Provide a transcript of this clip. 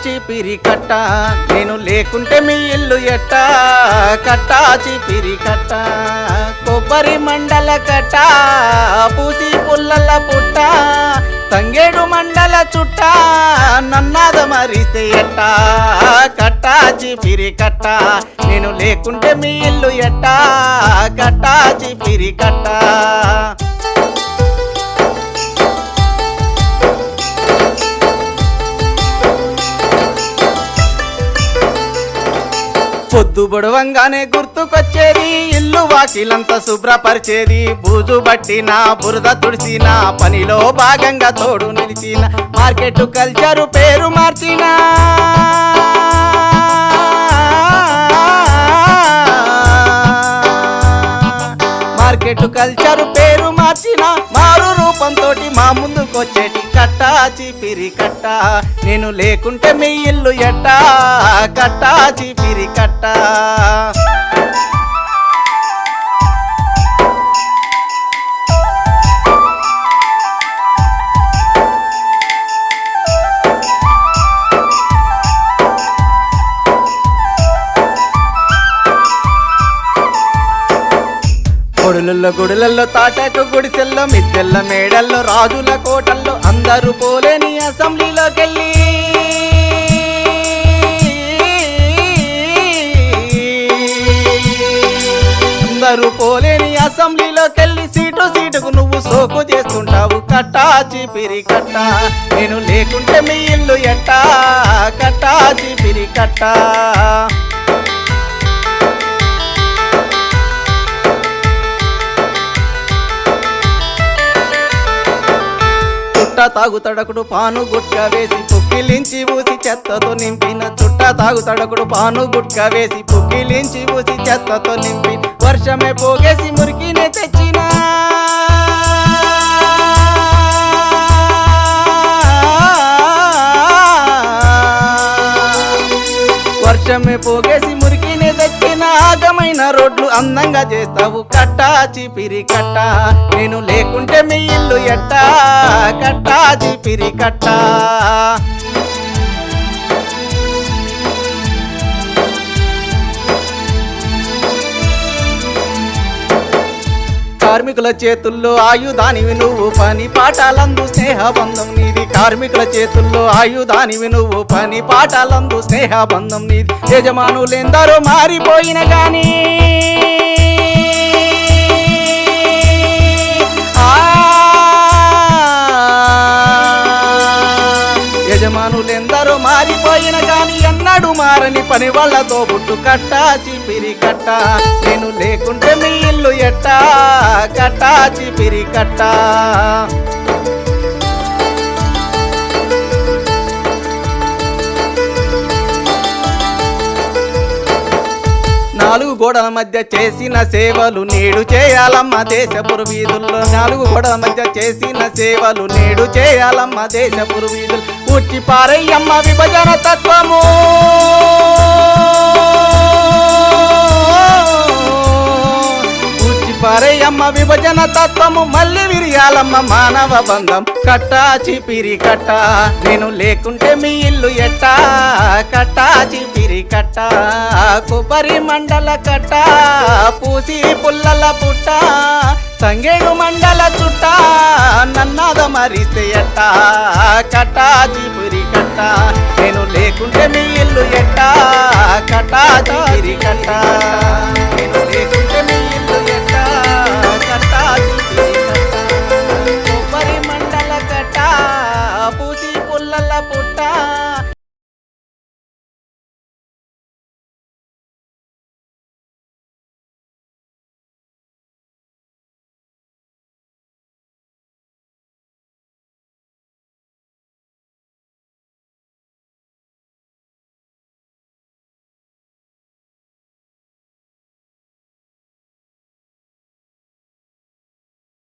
చీపిరి కట్ట నేను లేకుంటే మీ ఇల్లు ఎట్ట కట్టా చీపిరి కట్ట కొబ్బరి మండల కట్ట పూసి పుల్లల పుట్ట తంగేడు మండల చుట్ట నన్నాద మరిస్తే ఎట్ట కట్టా చీపిరి కట్ట నేను లేకుంటే మీ ఇల్లు ఎట్ట కట్టా చీపిరి కట్ట పొద్దు బొడవంగానే గుర్తుకొచ్చేది ఇల్లు వాకిలంతా శుభ్రపరిచేది బూజు బట్టిన బురద తుడిసిన పనిలో భాగంగా తోడు నిలిచిన మార్కెట్ కల్చరు పేరు మార్చిన మార్కెట్ కల్చరు పేరు మార్చిన మారు రూపంతోటి మా ముందుకొచ్చేటి కట్టా చీపిరి కట్ట నేను లేకుంటే మీ ఇల్లు ఎట్ట కట్టా చీపిరి కట్ట గుడులల్లో తాటాకు గుడిసెల్లో మిద్దెల్ల మేడల్లో రాజుల కోటల్లో అందరూ పోలేని అసెంబ్లీలోకెళ్ళి అందరూ పోలేని అసెంబ్లీలోకెళ్ళి సీటుకు నువ్వు సోకు చేస్తుంటావు కట్టా చీపిరి కట్ట నేను లేకుంటే మీ ఇల్లు ఎట్ట కట్టా చీపిరి కట్ట చుట్ట తాగుతడకుడు పాను గుట్క వేసి పుక్కిలించి ఊసి చెత్తతో నింపిన చుట్ట తాగుతడకుడు పాను గుట్క వేసి పుక్కిలించి ఊసి చెత్తతో నింపి వర్షమే పోగేసి మురికినే తెచ్చిన వర్షమే పోగేసి మురికినే తెచ్చిన ఆగమైన రోడ్లు అందంగా చేస్తావు కట్టా చీపిరి కట్ట నేను లేకుంటే మీ ఇల్లు ఎట్ట కట్టా చీపిరి కట్ట కార్మికుల చేతుల్లో ఆయుధానివి నువ్వు పని పాఠాలందు స్నేహబంధం నీది కార్మికుల చేతుల్లో ఆయుధానివి నువ్వు పని పాఠాలందు స్నేహబంధం నీది యజమానులెందరో మారిపోయిన గానీ యజమానులెందరో మారిపోయిన గాని ఎన్నడు మారని పని వాళ్ళతో బుట్టు కట్టా చీపిరి కట్ట నేను లేకుంటే మీ ఇల్లు ఎట్ట కట్టా చీపిరి కట్ట నాలుగు గోడల మధ్య చేసిన సేవలు నేడు చేయాలమ్మ దేశపురు వీధుల్లో నాలుగు గోడల మధ్య చేసిన సేవలు నేడు చేయాలమ్మ దేశపురు వీధులు ఉచ్చి పారయ్యమ్మ విభజన తత్వము ఉచ్చి పారయ్యమ్మ విభజన తత్వము మళ్ళీ విరియాలమ్మ మానవ బంధం కట్టా చీపిరి కట్ట నేను లేకుంటే మీ ఇల్లు ఎట్ట కట్టా చీపిరి కట్ట కొబ్బరి మండల కట్ట పూసి పుల్లల పుట్ట తంగేడు మండల చుట్ట నన్నాద మరిస్తే ఎట్ట కట్టా చీపిరి కట్ట నేను లేకుంటే మీ ఇల్లు ఎట్ట కట్టా చీపిరి కట్ట నేను లేకుంటే మీ ఇల్లు ఎట్ట కట్టా చీపిరి కట్ట కొబ్బరి మండల కట్ట పూసి పుల్లల పుట్ట